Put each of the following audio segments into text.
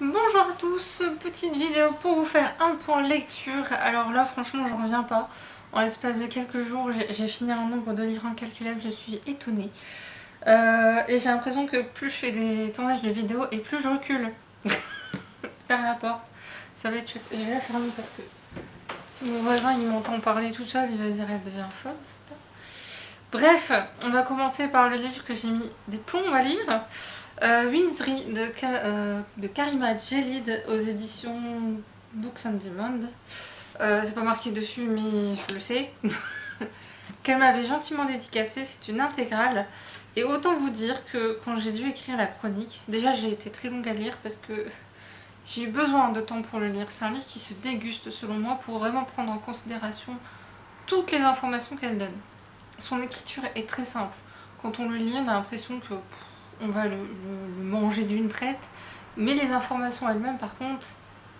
Bonjour à tous, petite vidéo pour vous faire un point lecture. Alors là franchement j'en reviens pas. En l'espace de quelques jours j'ai fini un nombre de livres incalculable, je suis étonnée. Et j'ai l'impression que plus je fais des tournages de vidéos et plus je recule vers la porte. Ça va être chouette. Je vais la fermer parce que si mon voisin il m'entend parler tout seul, il va se dire elle devient folle. Bref, on va commencer par le livre que j'ai mis des plombs à lire. Windsri de Karima Djelid aux éditions Books on Demand. C'est pas marqué dessus mais je le sais. Qu'elle m'avait gentiment dédicacé, c'est une intégrale. Et autant vous dire que quand j'ai dû écrire la chronique, déjà j'ai été très longue à lire parce que j'ai eu besoin de temps pour le lire. C'est un livre qui se déguste selon moi pour vraiment prendre en considération toutes les informations qu'elle donne. Son écriture est très simple. Quand on le lit, on a l'impression que on va le manger d'une traite. Mais les informations elles-mêmes, par contre,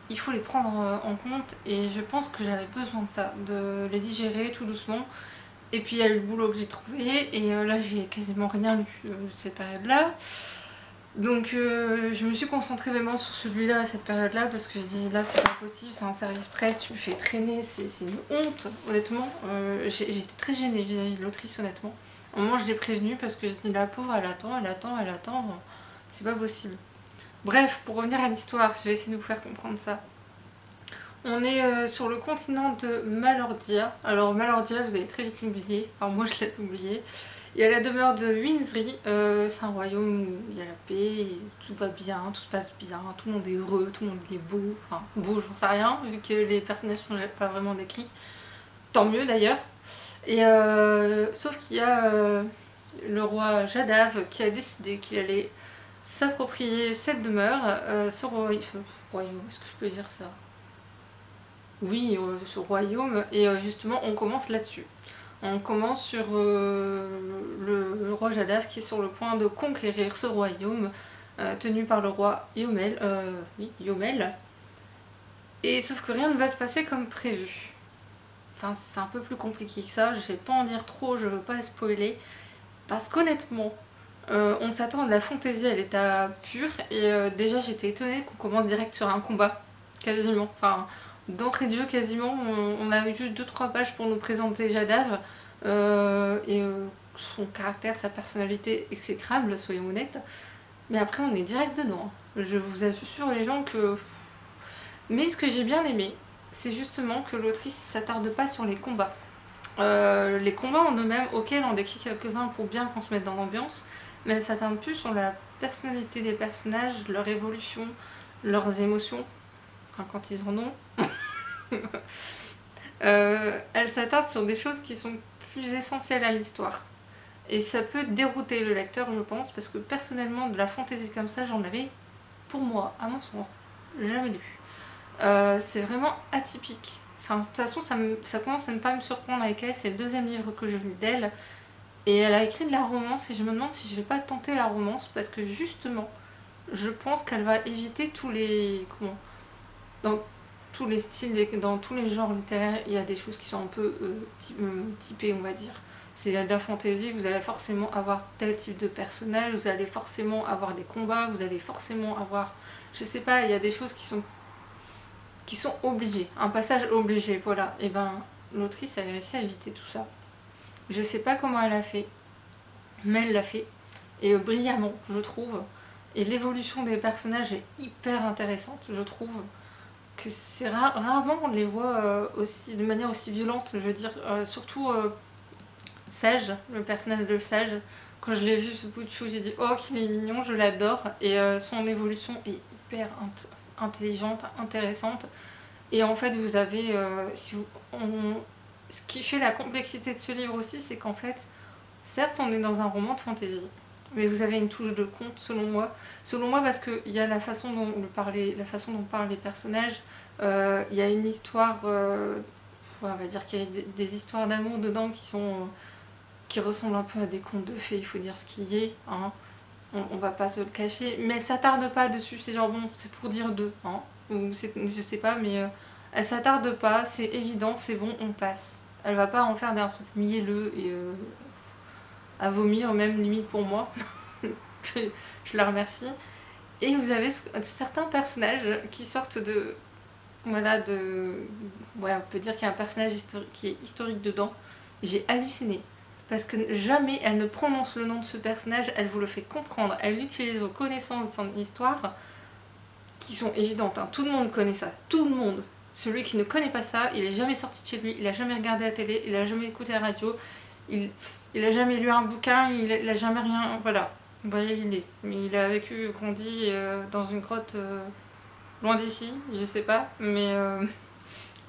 il faut les prendre en compte. Et je pense que j'avais besoin de ça, de les digérer tout doucement. Et puis il y a eu le boulot que j'ai trouvé. Et là, j'ai quasiment rien lu cette période-là. Donc je me suis concentrée vraiment sur celui-là à cette période-là parce que je dis là c'est pas possible, c'est un service presse, tu le fais traîner, c'est une honte honnêtement. J'étais très gênée vis-à-vis de l'autrice honnêtement. Au moment je l'ai prévenue parce que je dis la pauvre elle attend, elle attend, elle attend, c'est pas possible. Bref, pour revenir à l'histoire, je vais essayer de vous faire comprendre ça. On est sur le continent de Malordia. Alors Malordia vous allez très vite l'oublier, enfin moi je l'ai oublié. Il y a la demeure de Windsri, c'est un royaume où il y a la paix, tout va bien, tout se passe bien, tout le monde est heureux, tout le monde est beau, enfin beau j'en sais rien, vu que les personnages sont pas vraiment décrits, tant mieux d'ailleurs. Et sauf qu'il y a le roi Jadav qui a décidé qu'il allait s'approprier cette demeure, ce royaume, est-ce que je peux dire ça? Oui, ce royaume, et justement on commence là-dessus. On commence sur le roi Jadaf qui est sur le point de conquérir ce royaume tenu par le roi Yomel. Oui, Yomel. Et sauf que rien ne va se passer comme prévu. Enfin, c'est un peu plus compliqué que ça, je vais pas en dire trop, je veux pas spoiler. Parce qu'honnêtement, on s'attend à de la fantaisie à l'état pur, et déjà j'étais étonnée qu'on commence direct sur un combat, quasiment. Enfin, d'entrée de jeu quasiment, on a eu juste deux trois pages pour nous présenter Jadav, et son caractère, sa personnalité exécrable, soyons honnêtes. Mais après on est direct dedans. Je vous assure les gens que... Mais ce que j'ai bien aimé, c'est justement que l'autrice s'attarde pas sur les combats. Les combats en eux-mêmes, ok, elle en décrit quelques-uns pour bien qu'on se mette dans l'ambiance, mais elle s'attarde plus sur la personnalité des personnages, leur évolution, leurs émotions, enfin quand ils en ont. Elle s'attarde sur des choses qui sont plus essentielles à l'histoire. Et ça peut dérouter le lecteur, je pense, parce que personnellement, de la fantaisie comme ça, j'en avais, pour moi, à mon sens, jamais lu. C'est vraiment atypique. Enfin, de toute façon, ça commence à ne pas me surprendre avec elle. C'est le deuxième livre que je lis d'elle. Et elle a écrit de la romance, et je me demande si je vais pas tenter la romance, parce que justement, je pense qu'elle va éviter tous les... Comment, dans tous les styles, dans tous les genres littéraires, il y a des choses qui sont un peu typées, on va dire. C'est de la fantaisie, vous allez forcément avoir tel type de personnage, vous allez forcément avoir des combats, vous allez forcément avoir... Je sais pas, il y a des choses qui sont obligées, un passage obligé, voilà. Et ben, l'autrice a réussi à éviter tout ça. Je sais pas comment elle a fait, mais elle l'a fait. Et brillamment, je trouve. Et l'évolution des personnages est hyper intéressante, je trouve. Que c'est rarement on les voit aussi, de manière aussi violente, je veux dire. Surtout Sage, le personnage de Sage. Quand je l'ai vu ce bout de chou, j'ai dit oh qu'il est mignon, je l'adore. Et son évolution est hyper intelligente, intéressante. Et en fait, vous avez. Ce qui fait la complexité de ce livre aussi, c'est qu'en fait, certes, on est dans un roman de fantasy, mais vous avez une touche de conte, selon moi. Selon moi, parce qu'il y a la façon dont parlent les personnages. Il y a une histoire. On va dire qu'il y a des histoires d'amour dedans qui ressemblent un peu à des contes de fées, il faut dire ce qui est. Hein. On va pas se le cacher. Mais ça tarde pas dessus, c'est genre bon, c'est pour dire deux. Hein. Ou je sais pas, mais elle s'attarde pas, c'est évident, c'est bon, on passe. Elle va pas en faire d'un truc mielleux et à vomir, même limite pour moi. Je la remercie. Et vous avez certains personnages qui sortent de... Voilà, ouais, on peut dire qu'il y a un personnage qui est historique dedans. J'ai halluciné. Parce que jamais elle ne prononce le nom de ce personnage, elle vous le fait comprendre. Elle utilise vos connaissances de son histoire, qui sont évidentes, hein. Tout le monde connaît ça, tout le monde. Celui qui ne connaît pas ça, il est jamais sorti de chez lui, il a jamais regardé la télé, il a jamais écouté la radio, il a jamais lu un bouquin, il a jamais rien, voilà. Vous voyez l'idée. Mais il a vécu, grandi dans une grotte loin d'ici, je sais pas, mais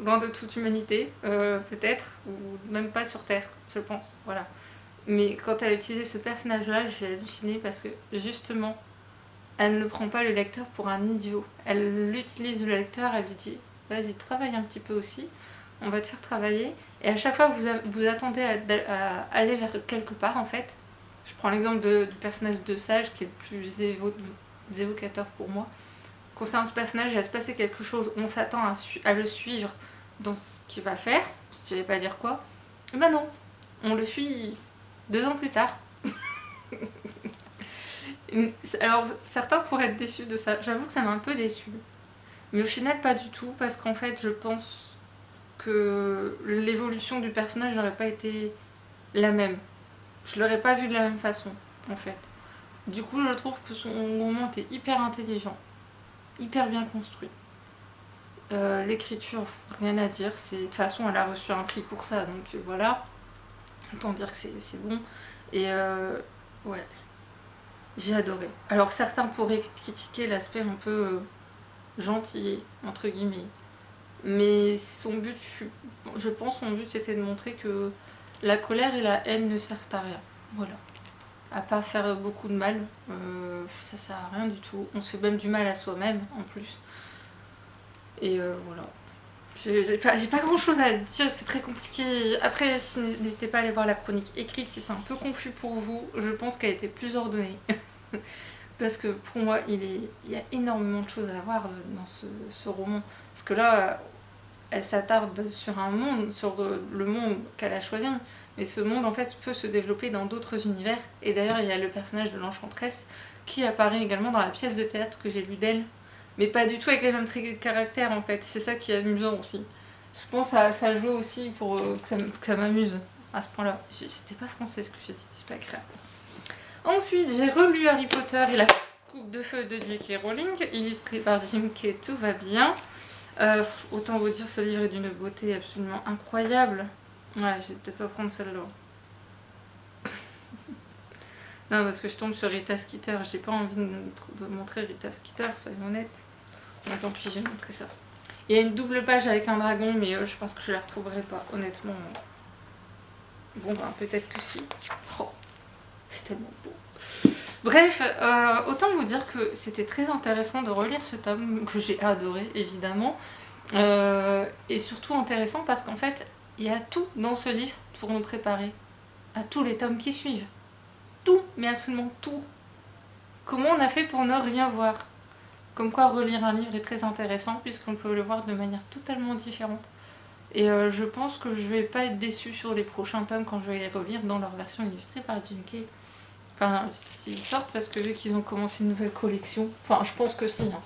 loin de toute humanité, peut-être, ou même pas sur Terre, je pense, voilà. Mais quand elle a utilisé ce personnage-là, j'ai halluciné parce que justement, elle ne prend pas le lecteur pour un idiot. Elle utilise le lecteur, elle lui dit vas-y, travaille un petit peu aussi, on va te faire travailler. Et à chaque fois que vous attendez à aller vers quelque part, en fait, je prends l'exemple du personnage de Sage qui est le plus évocateur pour moi. Concernant ce personnage, il va se passer quelque chose, on s'attend à le suivre dans ce qu'il va faire, je ne savais pas dire quoi. Et ben non, on le suit 2 ans plus tard. Alors certains pourraient être déçus de ça, j'avoue que ça m'a un peu déçue. Mais au final pas du tout, parce qu'en fait je pense que l'évolution du personnage n'aurait pas été la même. Je l'aurais pas vu de la même façon, en fait. Du coup je trouve que son moment était hyper intelligent, hyper bien construit. L'écriture, rien à dire, de toute façon elle a reçu un prix pour ça, donc voilà. Autant dire que c'est bon. Et ouais. J'ai adoré. Alors certains pourraient critiquer l'aspect un peu gentil, entre guillemets. Mais son but, je pense son but c'était de montrer que la colère et la haine ne servent à rien. Voilà. À pas faire beaucoup de mal. Ça sert à rien du tout. On se fait même du mal à soi-même en plus. Et voilà. J'ai pas grand chose à dire, c'est très compliqué. Après, n'hésitez pas à aller voir la chronique écrite si c'est un peu confus pour vous. Je pense qu'elle était plus ordonnée. Parce que pour moi, il y a énormément de choses à voir dans ce roman. Parce que là, elle s'attarde sur un monde, sur le monde qu'elle a choisi. Mais ce monde, en fait, peut se développer dans d'autres univers. Et d'ailleurs, il y a le personnage de l'enchanteresse qui apparaît également dans la pièce de théâtre que j'ai lue d'elle. Mais pas du tout avec les mêmes traits de caractère, en fait. C'est ça qui est amusant aussi. Je pense que ça joue aussi pour que ça m'amuse à ce point-là. C'était pas français ce que j'ai dit, c'est pas grave. Ensuite, j'ai relu Harry Potter et la coupe de feu de J.K. Rowling, illustré par Jim Kay, tout va bien. Autant vous dire, ce livre est d'une beauté absolument incroyable. Ouais, je vais peut-être pas prendre celle-là. Non, parce que je tombe sur Rita Skeeter, j'ai pas envie de montrer Rita Skeeter, soyons honnêtes. Bon, tant pis, j'ai montré ça. Il y a une double page avec un dragon, mais je pense que je la retrouverai pas, honnêtement. Bon, ben peut-être que si. Oh, c'est tellement beau. Bref, autant vous dire que c'était très intéressant de relire ce tome, que j'ai adoré, évidemment. Et surtout intéressant parce qu'en fait, il y a tout dans ce livre pour nous préparer à tous les tomes qui suivent. Tout, mais absolument tout. Comment on a fait pour ne rien voir? Comme quoi relire un livre est très intéressant puisqu'on peut le voir de manière totalement différente. Et je pense que je vais pas être déçue sur les prochains tomes quand je vais les relire dans leur version illustrée par Jim Kay. Enfin, s'ils sortent, parce que vu qu'ils ont commencé une nouvelle collection. Enfin, je pense que si. Hein.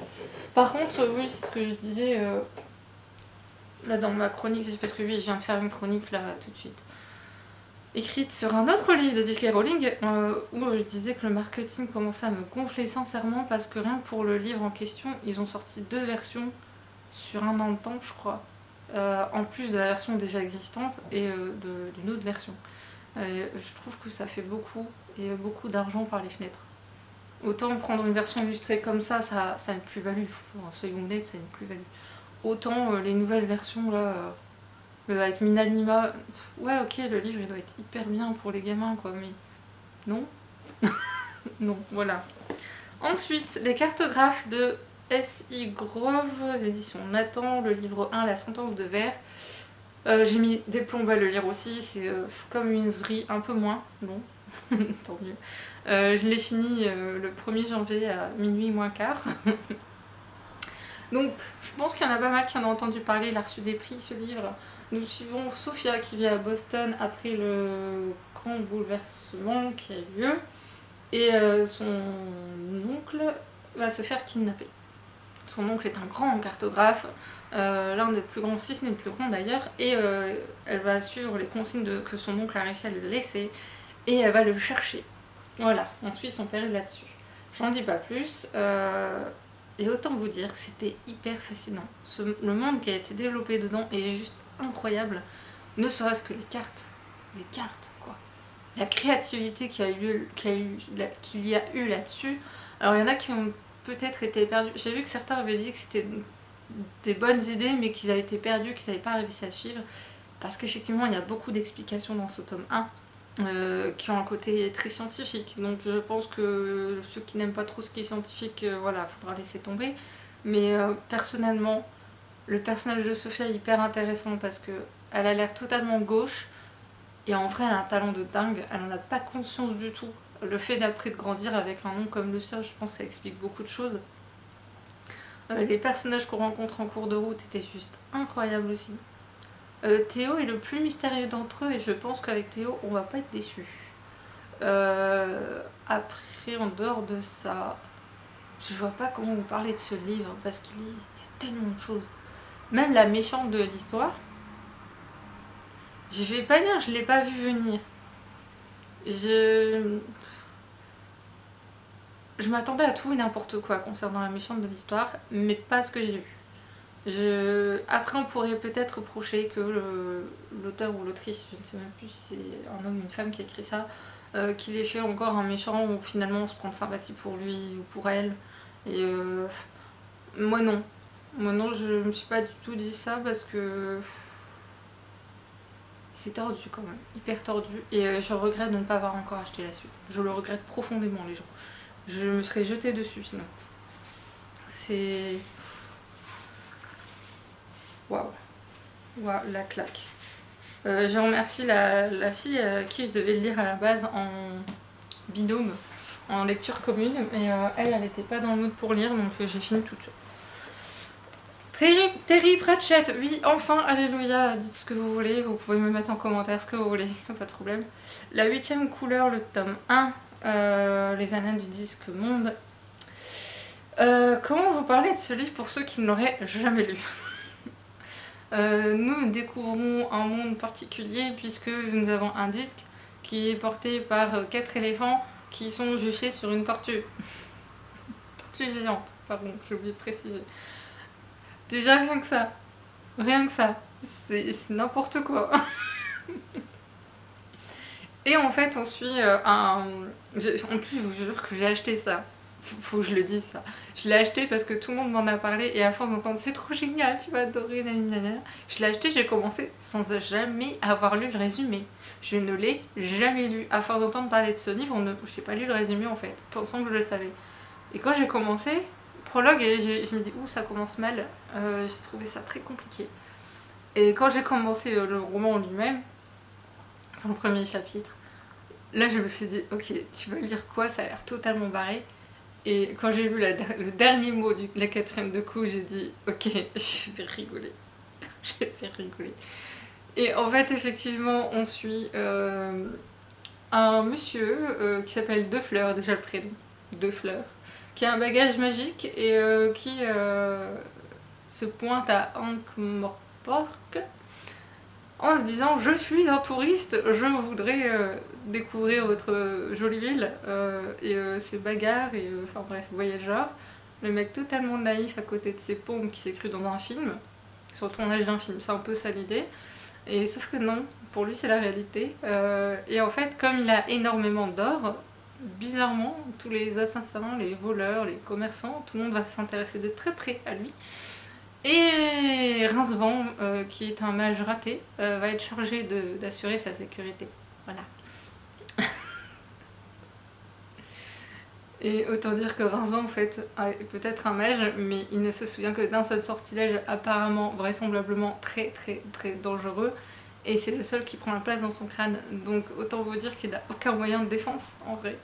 Par contre, oui, c'est ce que je disais là dans ma chronique, parce que oui, je viens de faire une chronique là tout de suite. Écrite sur un autre livre de J.K. Rowling, où je disais que le marketing commençait à me gonfler sincèrement, parce que rien que pour le livre en question, ils ont sorti 2 versions sur un an de temps, je crois. En plus de la version déjà existante et d'une autre version. Je trouve que ça fait beaucoup et beaucoup d'argent par les fenêtres. Autant prendre une version illustrée comme ça a une plus-value, soyons honnêtes, ça a une plus-value. Autant les nouvelles versions là, avec Minalima, ouais ok, le livre il doit être hyper bien pour les gamins quoi, mais non. Non, voilà. Ensuite, les cartographes de S.I. Grove, éditions Nathan, le livre 1, La sentence de verre. J'ai mis des plombes à le lire aussi, c'est comme Winsry, un peu moins long, tant mieux. Je l'ai fini le 1er janvier à minuit moins quart. Donc je pense qu'il y en a pas mal qui en ont entendu parler, il a reçu des prix ce livre. Nous suivons Sophia qui vit à Boston après le grand bouleversement qui a eu lieu. Et son oncle va se faire kidnapper. Son oncle est un grand cartographe, l'un des plus grands, si ce n'est le plus grand d'ailleurs, et elle va suivre les consignes que son oncle a réussi à lui laisser, et elle va le chercher. Voilà, on suit son périple là-dessus. J'en dis pas plus, et autant vous dire, c'était hyper fascinant. Le monde qui a été développé dedans est juste incroyable, ne serait-ce que les cartes, quoi. La créativité qu'il y a eu là-dessus. Alors il y en a qui ont peut-être été perdus. J'ai vu que certains avaient dit que c'était des bonnes idées, mais qu'ils avaient été perdus, qu'ils n'avaient pas réussi à suivre. Parce qu'effectivement, il y a beaucoup d'explications dans ce tome 1 qui ont un côté très scientifique. Donc je pense que ceux qui n'aiment pas trop ce qui est scientifique, voilà, faudra laisser tomber. Mais personnellement, le personnage de Sophia est hyper intéressant parce que elle a l'air totalement gauche. Et en vrai, elle a un talent de dingue. Elle n'en a pas conscience du tout. Le fait d'après de grandir avec un nom comme le sien, je pense que ça explique beaucoup de choses. Les personnages qu'on rencontre en cours de route étaient juste incroyables aussi. Théo est le plus mystérieux d'entre eux et je pense qu'avec Théo, on va pas être déçus. Après, en dehors de ça, je vois pas comment vous parler de ce livre parce qu'il y a tellement de choses. Même la méchante de l'histoire, je vais pas dire je l'ai pas vu venir. Je m'attendais à tout et n'importe quoi concernant la méchante de l'histoire, mais pas ce que j'ai vu. Après, on pourrait peut-être reprocher que l'auteur ou l'autrice, je ne sais même plus si c'est un homme ou une femme qui a écrit ça, qu'il ait fait encore un méchant où finalement on se prend de sympathie pour lui ou pour elle. Et moi non. Moi non, je me suis pas du tout dit ça parce que c'est tordu quand même, hyper tordu. Et je regrette de ne pas avoir encore acheté la suite. Je le regrette profondément, les gens. Je me serais jetée dessus sinon. C'est... Waouh. Waouh, la claque. Je remercie la fille à qui je devais le lire à la base en binôme, en lecture commune. Mais elle n'était pas dans le mood pour lire, donc j'ai fini toute seule. Terry Pratchett, oui, enfin, alléluia, dites ce que vous voulez, vous pouvez me mettre en commentaire ce que vous voulez, pas de problème. La 8e couleur, le tome 1, les annales du disque monde. Comment vous parler de ce livre pour ceux qui ne l'auraient jamais lu? Nous découvrons un monde particulier puisque nous avons un disque qui est porté par 4 éléphants qui sont juchés sur une tortue. Tortue géante, pardon, j'ai oublié de préciser. Déjà rien que ça, c'est n'importe quoi. Et en fait on suit en plus je vous jure que j'ai acheté ça, faut que je le dise ça. Je l'ai acheté parce que tout le monde m'en a parlé et à force d'entendre c'est trop génial, tu vas adorer, nanana. Je l'ai acheté, j'ai commencé sans jamais avoir lu le résumé. Je ne l'ai jamais lu. À force d'entendre parler de ce livre, je n'ai pas lu le résumé en fait, pensant que je le savais. Et quand j'ai commencé, prologue, et je me dis ouh ça commence mal, j'ai trouvé ça très compliqué. Et quand j'ai commencé le roman en lui-même, le premier chapitre, là je me suis dit ok tu vas lire quoi, ça a l'air totalement barré. Et quand j'ai lu le dernier mot de la 4e de coup, j'ai dit ok je vais rigoler. Je vais rigoler. Et en fait effectivement on suit un monsieur qui s'appelle Defleur, déjà le prénom, Defleur, qui a un bagage magique et qui se pointe à Ankh-Morpork en se disant je suis un touriste, je voudrais découvrir votre jolie ville et ses bagarres et enfin bref, vous voyez le genre. Le mec totalement naïf à côté de ses pompes qui s'est cru dans un film, sur le tournage d'un film, c'est un peu ça l'idée. Et sauf que non, pour lui c'est la réalité. Et en fait comme il a énormément d'or, bizarrement, tous les assassins, les voleurs, les commerçants, tout le monde va s'intéresser de très près à lui. Et Rincevent, qui est un mage raté, va être chargé d'assurer sa sécurité. Voilà. Et autant dire que Rincevent, en fait, est peut-être un mage, mais il ne se souvient que d'un seul sortilège apparemment, vraisemblablement très dangereux. Et c'est le seul qui prend la place dans son crâne. Donc autant vous dire qu'il n'a aucun moyen de défense, en vrai.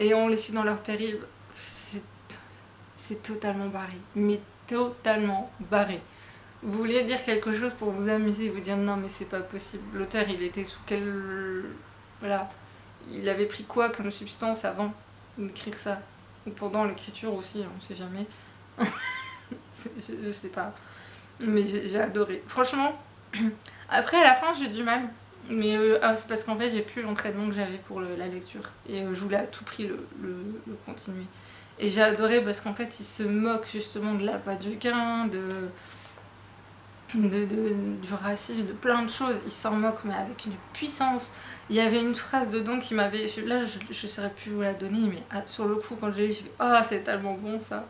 Et on les suit dans leur périple. C'est totalement barré. Mais totalement barré. Vous vouliez dire quelque chose pour vous amuser, vous dire non mais c'est pas possible. L'auteur il était sous quel... Voilà. Il avait pris quoi comme substance avant d'écrire ça? ou pendant l'écriture aussi, on sait jamais. Je sais pas. Mais j'ai adoré. Franchement, après à la fin j'ai du mal. Mais c'est parce qu'en fait j'ai plus l'entraînement que j'avais pour la lecture. Et je voulais à tout prix le continuer. Et j'ai adoré parce qu'en fait il se moque justement de l'appât du gain, du racisme, de plein de choses. Il s'en moque mais avec une puissance. Il y avait une phrase dedans qui m'avait... Là je saurais plus vous la donner, mais sur le coup quand je l'ai lu j'ai fait ah c'est tellement bon ça.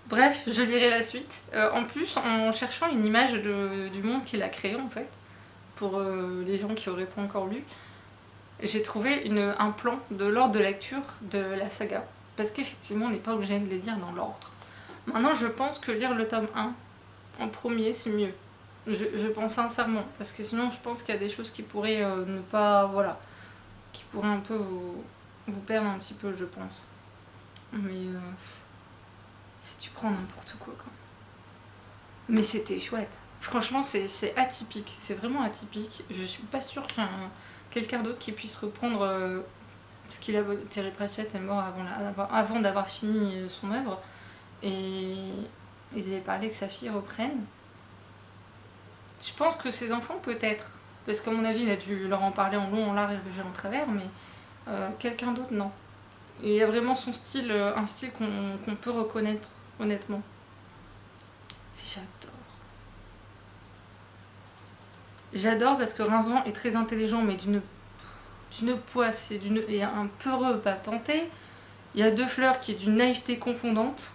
Bref, je lirai la suite. En plus, en cherchant une image du monde qu'il a créé, en fait, pour les gens qui auraient pas encore lu, j'ai trouvé un plan de l'ordre de lecture de la saga. Parce qu'effectivement, on n'est pas obligé de les lire dans l'ordre. Maintenant, je pense que lire le tome 1 en premier, c'est mieux. Je pense sincèrement. Parce que sinon, je pense qu'il y a des choses qui pourraient ne pas... Voilà. Qui pourraient un peu vous perdre un petit peu, je pense. Mais... si tu prends n'importe quoi, quoi. Mais c'était chouette. Franchement, c'est atypique. C'est vraiment atypique. Je suis pas sûre qu'il y ait quelqu'un d'autre qui puisse reprendre ce qu'il a... Terry Pratchett est mort avant d'avoir fini son œuvre. Et ils avaient parlé que sa fille reprenne. Je pense que ses enfants, peut-être. Parce qu'à mon avis, il a dû leur en parler en long, en large et en travers. Mais quelqu'un d'autre, non. Et il y a vraiment son style, un style qu'on peut reconnaître, honnêtement. J'adore. J'adore parce que Rinzan est très intelligent, mais d'une poisse et un peureux pas tenté. Il y a Deux Fleurs qui est d'une naïveté confondante.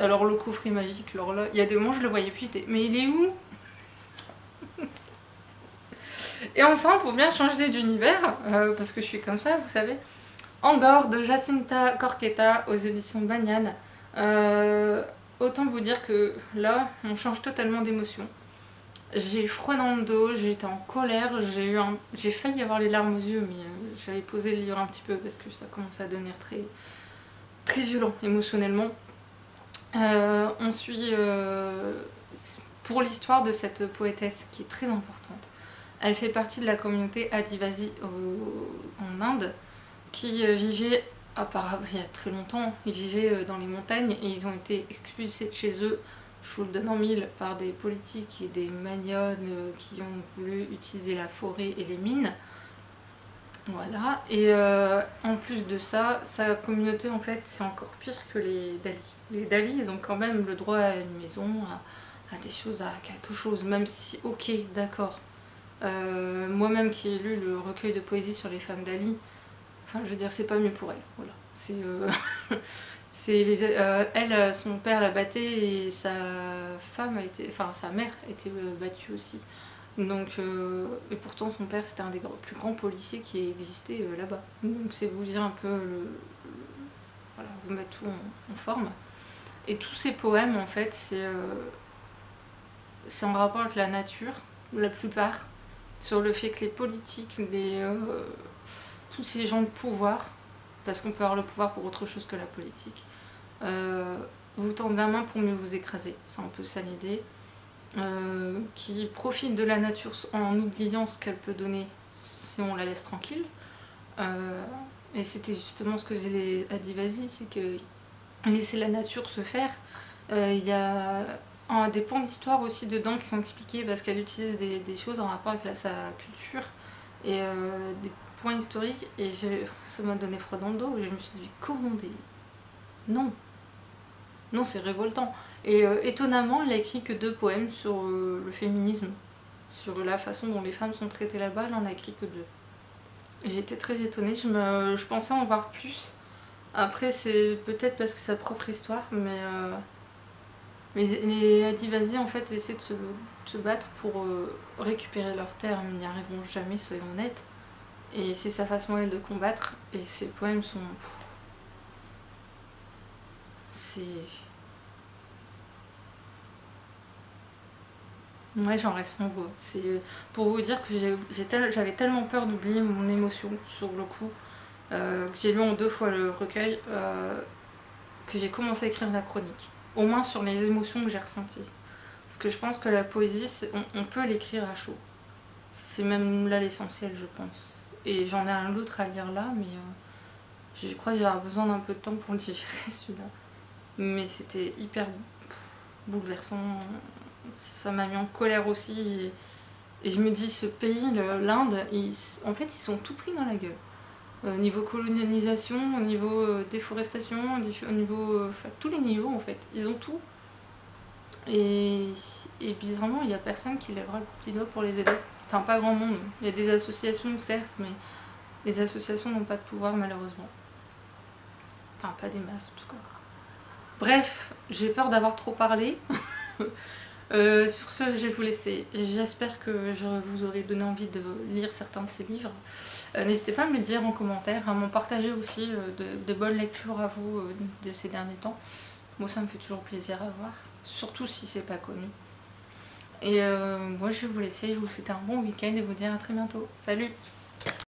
Alors le coffret magique, alors là, il y a des moments je le voyais plus, mais il est où? Et enfin, pour bien changer d'univers, parce que je suis comme ça, vous savez, Angor de Jacinta Corqueta aux éditions Banyan. Autant vous dire que là, on change totalement d'émotion. J'ai froid dans le dos, j'étais en colère, j'ai failli avoir les larmes aux yeux, mais j'avais posé le livre un petit peu parce que ça commençait à devenir très, très violent émotionnellement. On suit pour l'histoire de cette poétesse qui est très importante. Elle fait partie de la communauté Adivasi en Inde qui vivait, il y a très longtemps, ils vivaient dans les montagnes et ils ont été expulsés de chez eux, je vous le donne en mille, par des politiques et des magnones qui ont voulu utiliser la forêt et les mines. Voilà, et en plus de ça, sa communauté en fait c'est encore pire que les Dali. Les Dali ils ont quand même le droit à une maison, à des choses, à quelque chose, même si, ok, d'accord. Moi-même qui ai lu le recueil de poésie sur les femmes Dali, enfin je veux dire c'est pas mieux pour elle, voilà. Elle, son père la battait et sa mère a été battue aussi. Donc, et pourtant son père c'était un des plus grands policiers qui ait existé là-bas. Donc c'est vous dire un peu voilà, vous mettre tout en forme. Et tous ces poèmes en fait c'est en rapport avec la nature, la plupart, sur le fait que les politiques, tous ces gens de pouvoir, parce qu'on peut avoir le pouvoir pour autre chose que la politique, vous tendent la main pour mieux vous écraser. C'est un peu ça l'idée. Qui profite de la nature en oubliant ce qu'elle peut donner si on la laisse tranquille. Et c'était justement ce que faisaient les Adivasi, c'est que laisser la nature se faire. Il y a des pans d'histoire aussi dedans qui sont expliqués parce qu'elle utilise des choses en rapport avec sa culture et des points historiques, et ça m'a donné froid dans le dos et je me suis dit comment non, c'est révoltant. Et étonnamment, elle a écrit que 2 poèmes sur le féminisme, sur la façon dont les femmes sont traitées là-bas. Elle en a écrit que 2. J'étais très étonnée, je pensais en voir plus. Après, c'est peut-être parce que c'est sa propre histoire, mais les Adivasi en fait essaient de se battre pour récupérer leurs terres, mais ils n'y arriveront jamais, soyons honnêtes. Et c'est sa façon elle de combattre, et ses poèmes sont... Ouais, j'en reste sans voix. C'est pour vous dire que j'avais tellement peur d'oublier mon émotion sur le coup, que j'ai lu en 2 fois le recueil, que j'ai commencé à écrire la chronique. Au moins sur les émotions que j'ai ressenties. Parce que je pense que la poésie, on peut l'écrire à chaud. c'est même là l'essentiel, je pense. Et j'en ai un autre à lire là, mais je crois que j'aurai besoin d'un peu de temps pour le digérer celui-là. Mais c'était hyper bouleversant, ça m'a mis en colère aussi. Et je me dis, ce pays, l'Inde, en fait, ils sont tout pris dans la gueule. Au niveau colonisation, au niveau déforestation, au niveau. Enfin, tous les niveaux en fait. Ils ont tout. Et, et bizarrement, il n'y a personne qui lèvera le petit doigt pour les aider. Enfin, pas grand monde. Il y a des associations, certes, mais les associations n'ont pas de pouvoir, malheureusement. Enfin, pas des masses, en tout cas. Bref, j'ai peur d'avoir trop parlé. Sur ce, je vais vous laisser. J'espère que je vous aurai donné envie de lire certains de ces livres. N'hésitez pas à me le dire en commentaire, à m'en partager aussi de bonnes lectures à vous de ces derniers temps. Moi, ça me fait toujours plaisir à voir, surtout si c'est pas connu. Et moi, je vais vous laisser. Je vous souhaite un bon week-end et vous dire à très bientôt. Salut!